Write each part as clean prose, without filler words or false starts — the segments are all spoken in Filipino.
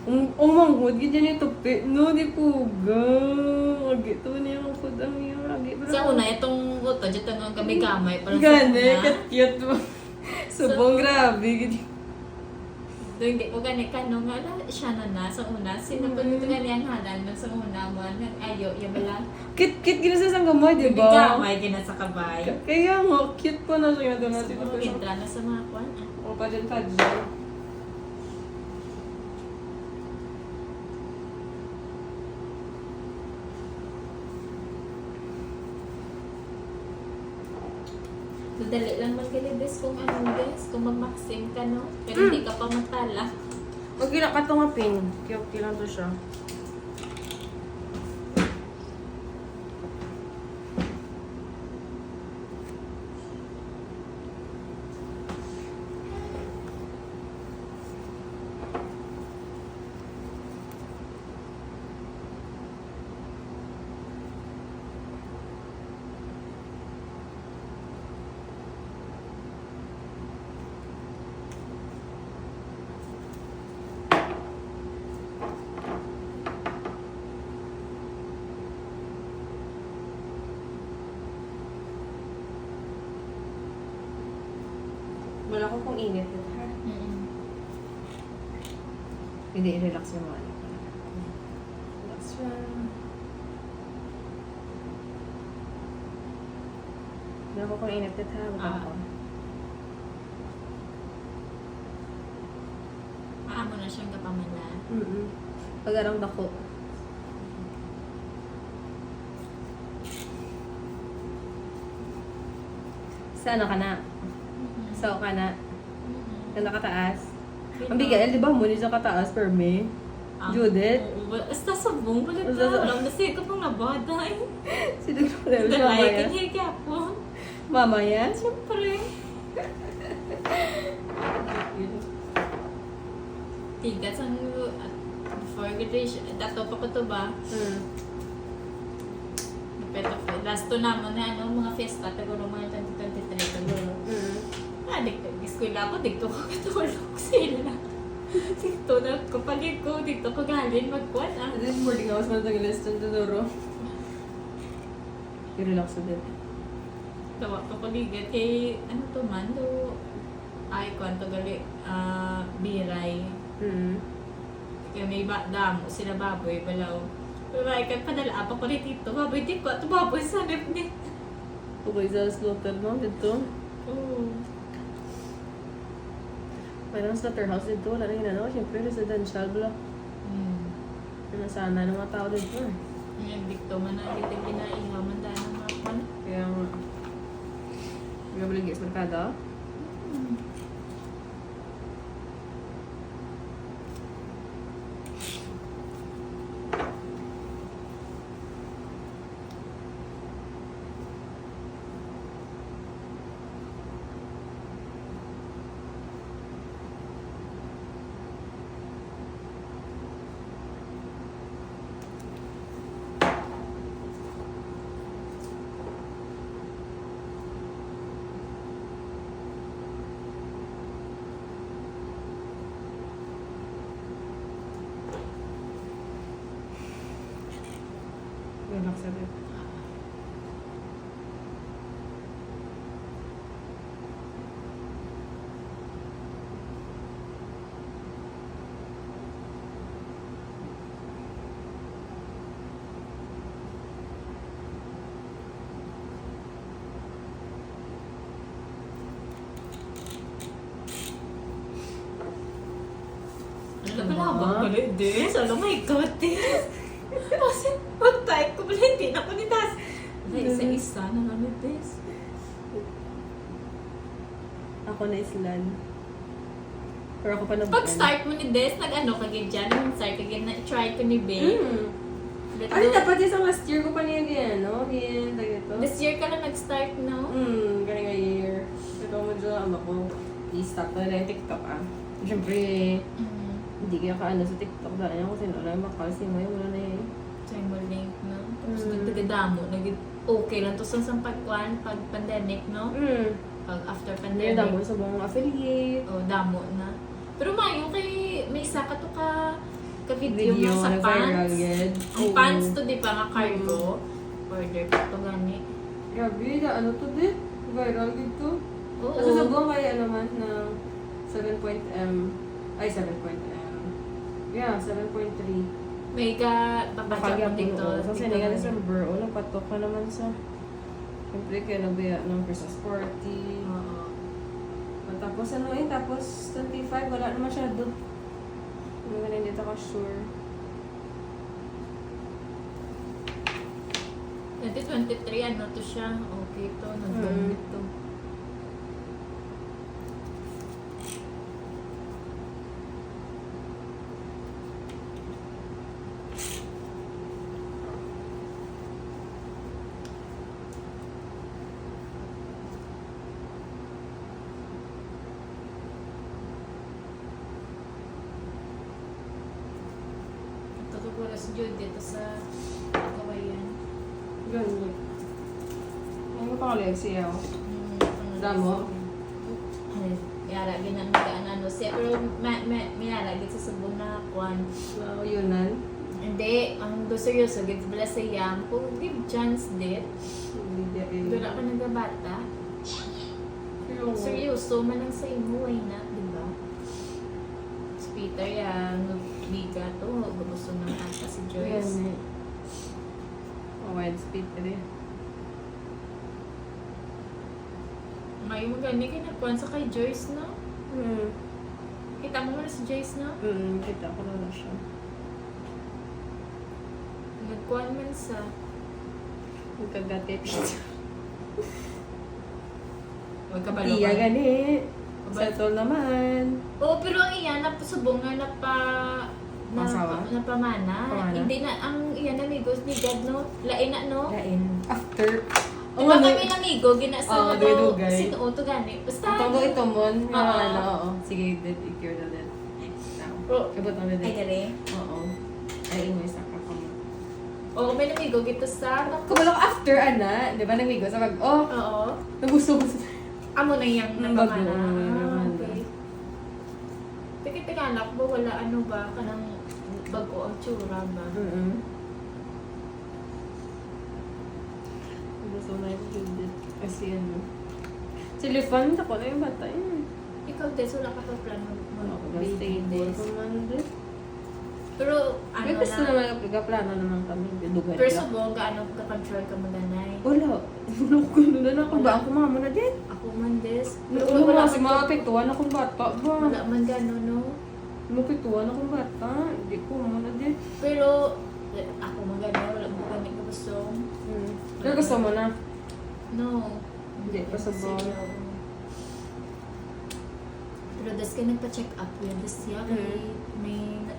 Manghod, ganyan yung tupi. No, di po ga. Agi, ito na yung food ang yung agi. Sa una, itong uto, dito nga gamay-gamay. Parang sa Gani, una. kat-cute mo. Subong grabe. Gani. Doon hindi ko gani kanong ala siya na sa una. Sino pa dito gani ang hanan sa una mo. Ayo, yung bala. Kit gina sa isang gamay, di ba? Gamay, gina sa kabay. Kaya nga, cute po na siya. Doon natin Siguro entra na sa mga kwan. O pa dyan pa dyan. Madali lang magkilibis kung anong bes, kung mag-maxim ka, no? Pero hindi ka pa matala. Okay lang ka ito nga pin. Cute lang to siya. Wala ko kung init. Ha? Hindi, i-relax yung mga anak. Relax lang. Wala ko kung init. Ha? Wala ko. Maamo na siyang kapamala. Pag-arang dako. Sa ano ka na? Sa ka na? Na nakataas? Ang bigay, di ba mo niya kataas per me? Judith? Basta sabong, balik ka lang. Kasi ko pang nabada eh. Sino ko na Dalay, mamaya? kanya kaya po. Mamaya? Siyempre. Tigas ang before graduation. Dato pa ko to ba? Pero last to naman na ano, mga fiesta, siguro mga 2023 siguro. Eskwela ako, dito ko katulog sila. Dito na kapalit ko, dito ko galing magkuhan This morning I was matagilis to Dodoro. I-relax din. Tawa ko paligid. Eh, ano to man, do, ay, kwanto gali, biray. Kaya may damo, sila baboy, balaw. Pero ay, kaya padala pa ko rin dito, baboy, di ko, ito baboy sa nipnit. Okay, sa slaughter mo dito. Oo. Parang slaughterhouse dito. Wala rin ano. Siyempre, residential block. Ano sana ng mga tao dito eh. Yung dito man na dito ginaihaw man dahil ng mga kwan. Kaya nga. Gabaligis merkado. Relax a bit. Alam mo labang pala, Des. Alam mo, ikaw, Des. Kasi pag-type ko pala, hindi na ako ni Das. Isa-isa na lang ni Des. Ako na islan. Pero ako pa Pag-start mo ni Des, nag-ano ka dyan? Nag-start ka dyan, try ko ni Babe. Ano dapat yung last year ko pa niya ganyan, no? Ganyan, tagato. This year ka na nag-start, no? Galing nga year. Ito mo dyan, ama ko. I-stop na rin yung TikTok, Siyempre, hindi kaya ka ano sa TikTok dahil ako sino na makasi mo yung wala na yun. Try mo link, no? Tapos nagtagadamo, okay lang to sa pag-pandemic, no? Pag after Hindi pandemic. damo sa buong affiliate. O, damo na. Pero mayo kay may isa ka to ka video mo sa viral pants. yun. Ang pants to di pa nga cargo. Order ko to gani. Grabe, na ano to din? Viral dito. Oo. Kasi sabuhan kaya naman ng 7.m. Ay, 7.m. Yeah, 7.3. May ka papatya mo dito. Kasi hindi ka na sa bro, napatok ka naman sa... Siyempre, kaya nabaya ng Christmas party. Oo. Tapos ano tapos 25, wala na masyado. Hindi ka na dito ka sure. 2023, ano to siya? Okay to, nag-vomit to. Tutuguro si Jude dito sa kawayan. Ganyan. Ay, mo pa kalig siya. Damo? Yara, ginamigaan ano siya. Pero mayara, gito sa subong na kwan. Wow, yunan. Hindi, ang do seryoso, gito bala sa yam. Kung give chance dit, dula ka nagabata. Pero, Seryoso, manang sa imo, ay na, di ba? Si Peter yan, biga to, gusto ng ata si Joyce. Ganyan. Wide speed ka din. Ngayon mo gani, kinakuan sa kay Joyce, no? Kita mo na si Joyce, no? Kita ko na siya. Nagkuan man sa... Nagkagate pizza. Huwag ka balo Iya gani. Aba- Settle naman. Oo, pero ang iyan, napasubong nga Masawa? napamana. Pamana? Hindi na, ang iyan amigos ni God, no? Lain na, no? Kain. After. Di ba kami namigo, ginasa Oo, na dugay-dugay. Sino to gani? Basta, Ito ito mo. Oo. Oo. Sige, i-cure na din. Oo. Kabot na Ay, din. dali. Oo. Ay, mo isa ka kamo. Oo, may namigo, gito sa... Kabalok after, ana. Di ba namigo? Sa pag, oh, Oo. nagusto-gusto. Amo na yung napamana. Bago, napamana. Okay. Tikitinganak ba, wala ano ba, kanang bago ang tsura ba? Gusto na yung Judith. Kasi ano. Si Lifan, ako na yung bata yun. Ikaw, Des, wala ka pa plano Ako na mag-baby, stable Des. ko man din. Pero, ano May gusto na, naman yung plano naman kami. Dugay pero lang. subong, gaano ka-control ka maganay? Wala. Bulok ko na ako ba? Ako mama na din. Ako man, Des. Pero Ano wala kasi man- mga pituan akong bata ba? Wala man gano'n, no? Mga pituan akong bata. Hindi ko muna din. Pero, ako man gano'n, wala mo kami ka gusto. Pero gusto mo na. No. Hindi pa sa Kasi, bawal. oo. Pero Des, ka nagpa-check up yun. Des, siya,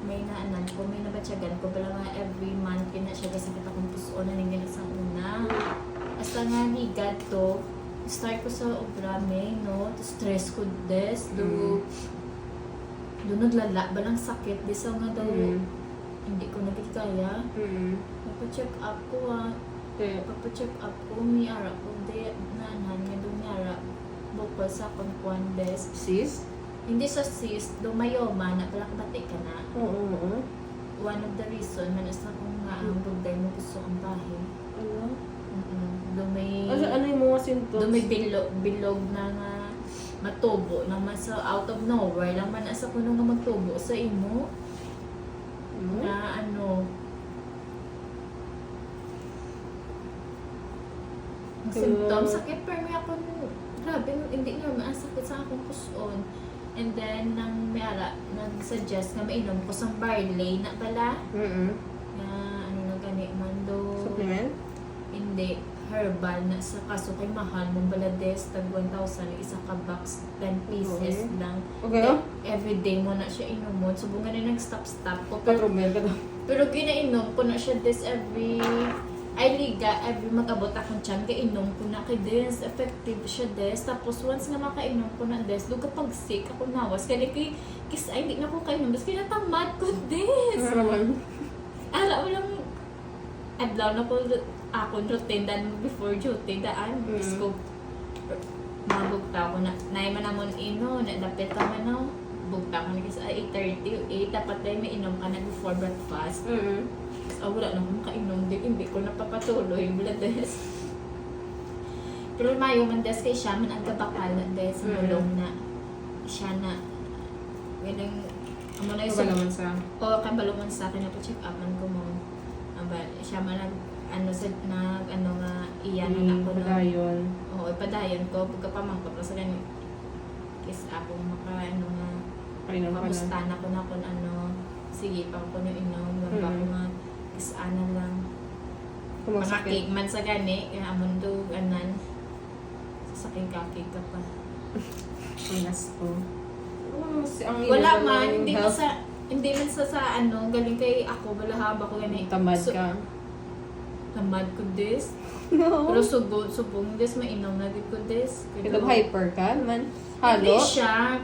may naanan ko, may nabatyagan ko. Pala nga every month, yun na siya kasi kita kong puso na nang sa una. Hasta nga ni God to, start ko sa obrame, no? To stress ko, Des. Do naglala ba ng sakit? Des, nga daw, hindi ko nagkikaya. Nagpa-check up ko, Okay. Papa-check up ko, may ara ko, de, naanan nga doon ara, bukol sa konkuan, Des. Sis? Hindi sa cyst, do mayoma, na palakbati ka na. Oo. One of the reason, manas na kung nga ang bugday mo gusto ang bahay. Ano? Do may, Ano yung mga symptoms? do may bilog na nga matubo, na sa out of nowhere, lang man asa kuno nga magtubo sa imo, na ano, ang symptoms, sakit pero may ako, grabe, hindi nga sakit sa akong puson. And then, nang may ara, nag-suggest na mainom ko sa barley na pala, na ano na gani man do, Supplement? hindi, herbal na sa kaso kay mahal mong balades, tag 1,000, isa ka box, 10 pieces Okay. lang. Okay. Everyday mo na siya inomon. So, bunga na nag-stop-stop ko. Pero, Patrumel ka daw. pero ginainom ko na siya this every every mag-abot akong tiyan, kainom ko na kay Des, effective siya Des. Tapos once nga makainom ko na Des, doon kapag sick ako nawas, kaya kis ay hindi na ako kainom, Des, kinatamad ko Des. Ala, walang adlaw na ko akong routine dan before duty, daan, ko mabugta ko na, naay man namon ino, nadapit ka man no. bugta ka na kasi 8:30, 8 dapat dahil may inom ka na before breakfast. Mm. Wala na akong kainom din, hindi ko napapatuloy blades. Pero mayo man des kay siya man ang kabakal na des mulong na siya na ganang amo na Ano ba naman sa... o kabalo man sa akin na check up man ko mo. Aba siya man nag ano sa nag ano nga iyan na ako no. Padayon. Oo, ipadayon ko pagkapamangkot ko sa ganun. Kiss ako maka ano nga Kainom ka na. kamusta na ko na kung ano sige pa ko yung inom gamba ko nga kiss ana lang. Mga Kumasakit. cake man sa gani, kaya amon do, anan, sasaking ka-cake ka pa. Ang gasto. Ang Wala ino man, ng health, hindi man sa ano, galing kay ako, wala haba ko gani. tamad ka. Tamad ko this. No. Pero subong this, mainom na din ko this. Kaya hyper ka man. Hindi Halo. siya.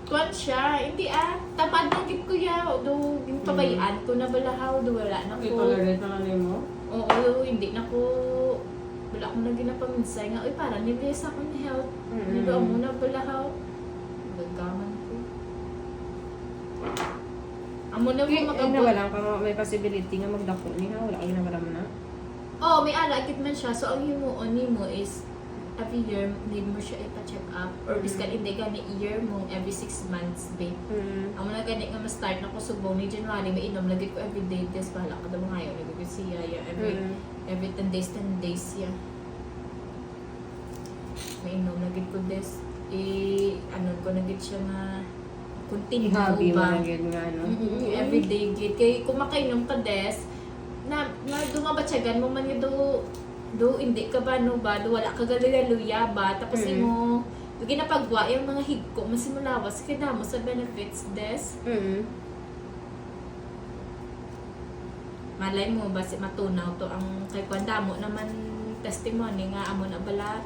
Tuwan siya. Hindi tamad na gid ko ya. Do, yung pabayaan ko na balahaw, do wala na Okay, ko. tolerate na lang mo. Oo, hindi na ko wala akong naging napaminsay nga, uy, parang nilis akong health. Hindi mo na balahaw. Gagaman ko. Amo na mo Okay, mag-abot. wala kang may possibility nga magdako niya. Wala kang ginagawa na. Oo, may alakit man siya. So, ang himuon nimo is every year, need mo siya ipa-check up. Or biskan hindi gani year mo every 6 months, babe. Amo na gani nga ma-start na ko subong ni January, may inom lagi ko every day. Des, bahala ka daw ngayon. Lagi ko siya. Every 10 days, 10 days siya. May inom lagi ko des. Ano ko na gid siya nga continue Habi mo ba? na gid nga, no? Everyday gid. Kay kung makainom ka des, na dumabatsagan mo man yung do hindi ka ba no ba, do wala ka galiluya ba, tapos imo ginapagwa yung mga higko, masimulawas kaya mo sa benefits des. Malay mo ba si matunaw to ang kay kwanda mo naman testimony nga amo na bala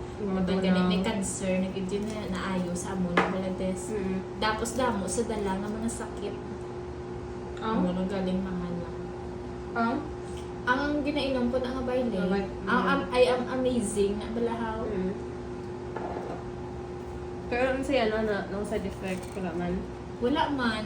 ganit may cancer na gid yun na naayo sa amo na bala des. Tapos damo sa dala nga mga sakit. Amo na galing mahal na. Ang ginainom ko na nga baile. Ang amazing na balahaw. Pero ano siya, no side effect wala man. Wala man.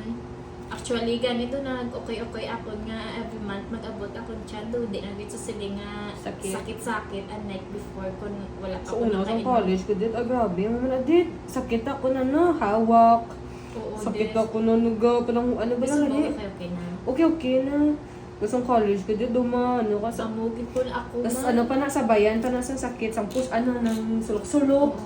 Actually, ganito okay ako nga every month mag-abot akong tiyan. Di na dito sila nga sakit-sakit a night before kung wala So, ako una sa nakainom. college ko dit, grabe, mo na dit, sakit ako na na, hawak. Oo, Sakit des. ako na nuga, parang ano ba Gusto lang mo eh. okay na. Okay na. Gusto ng college ko dit, ano kasi. Samugin ko na ako Tapos man. ano pa nasa bayan pa nasa sakit, sampus ano nang sulok-sulok.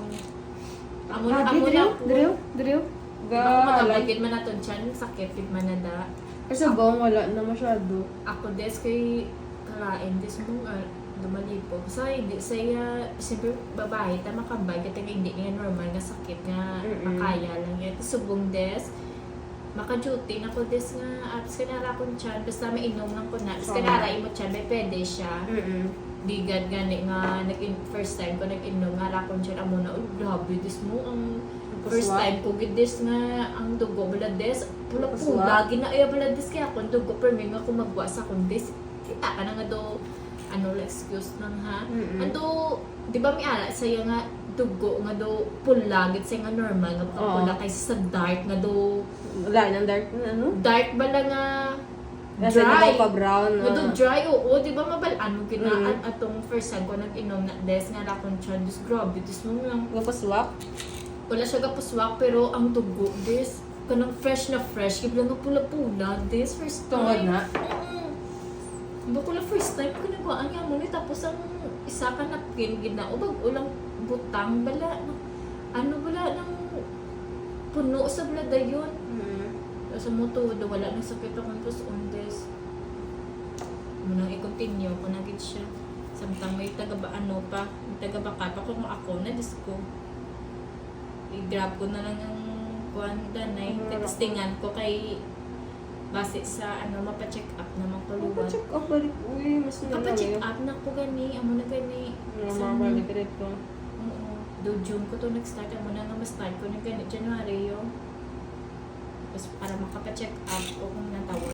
Amo na po. Drill. Baka Galay. magabagin man naton tiyan, sakit fit man na da. Kasi bang wala na masyado. Ako des kay kalain des mo dumalipo. Sa hindi saya siyempre babae ta makabay kaya hindi niya normal nga sakit nga makaya lang yan. Subong des maka-duty na ko des nga at kanara kon tiyan basta may inom lang ko na. Basta kanara imo tiyan may pwede siya. Digad gani nga first time ko nag-inom nga ra kon tiyan amo na grabe des mo ang first time ko gid des nga ang dugo bala des pula lagi na ay bala des kaya kun dugo per may nga kumagwa sa kun des kita ka na nga do ano excuse nang ha ando di ba mi ala saya nga dugo nga do pula gid say nga normal nga pula kaysa sa dark nga do Wala nang dark na ano? dark bala nga Kasi dry pa brown. nga do dry oo di ba mabalaan mo gid na atong first time ko nag-inom na des nga ra kun siya des grabe des mo lang Gapaswak? wala siya kapuswak pero ang dugo this kanang fresh na fresh iblang nga pula-pula this first Tungod time na? Ba ko la first time ko nagwaan nga mo ni tapos ang isa ka napkin gid na ubag ulang butang bala ano bala nang puno sa bala dayon sa moto do wala nang sakit akong puson this munang i-continue ko na gid siya samtang may taga ba ano pa may taga baka pa kung ako na disco i-grab ko na lang ang kuan danay testingan ko kay base sa ano mapa-check up naman ko luwat. Check up balik. Uy, mas Mapa-check up na ko gani, amo na gani. Balik ko. Oo. Do June ko to nag-start, amo na nga ma-start ko na gani January yo. Tapos para makapa-check up o kung natawag